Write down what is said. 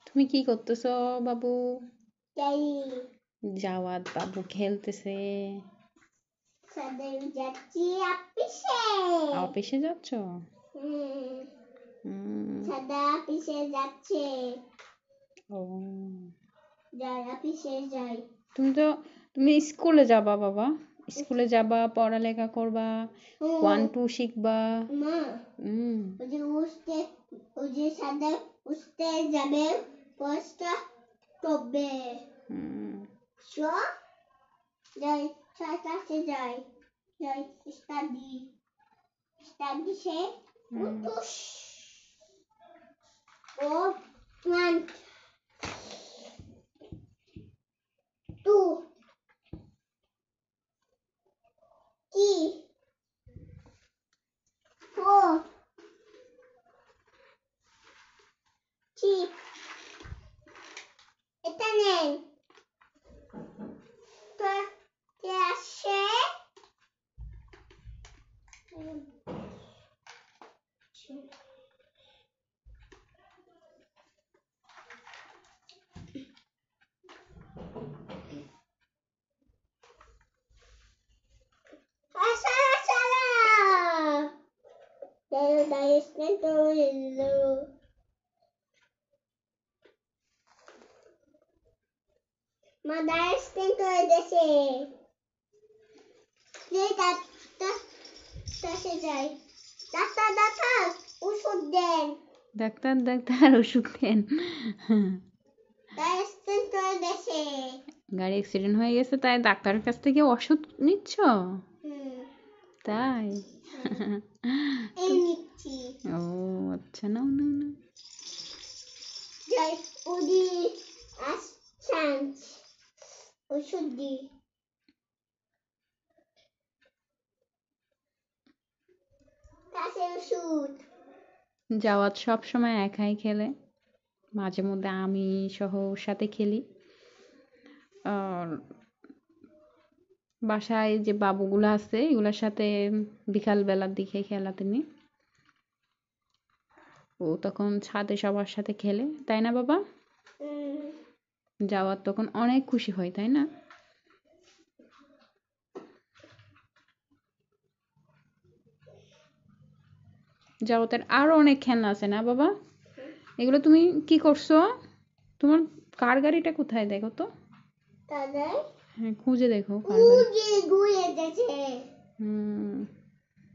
তুমি কি করতেছো বাবু? জাওয়াত বাবু খেলতেছে। অফিসে যাচ্ছ? সাদা অফিসে যাচ্ছে। ও যাই অফিসে যাই। তুমি স্কুলে যাবা বাবা, স্কুলে যাবা, পড়ালেখা করবা, 1 2 শিখবা। মা ওই যে সাদা উঠতে যাবে পোস্টটা করবে। সো যাই ক্লাসে যাই স্টাডি সে উঠুস ও 1 2 3 4 এটা নেই তো ক্লাসে Madalas dentro desse. যাই ডাক্তার ওষুধ দেন। ডাক্তার ওষুধ দেন। গাড়ি অ্যাক্সিডেন্ট হয়ে গেছে তাই ডাক্তারের কাছ থেকে ওষুধ নিচ্ছ? তাই? ও আচ্ছা, নাও নাও নাও। ওষুধ দি জাওয়াত সব সময় একাই খেলে, মাঝে মধ্যে আমি সহ ওর সাথে খেলি। আর বাসায় যে বাবুগুলো আছে এগুলোর সাথে বিকাল বেলার দিকে খেলা তিনি। ও তখন ছাদে সবার সাথে খেলে, তাই না বাবা? জাওয়াত তখন অনেক খুশি হয়, তাই না? জাওয়াতের আরো অনেক খেলনা আছে না বাবা? এগুলো তুমি কি করছো? তোমার কার গাড়িটা কোথায় দেখো তো? হ্যাঁ খুঁজে দেখো কার গাড়ি।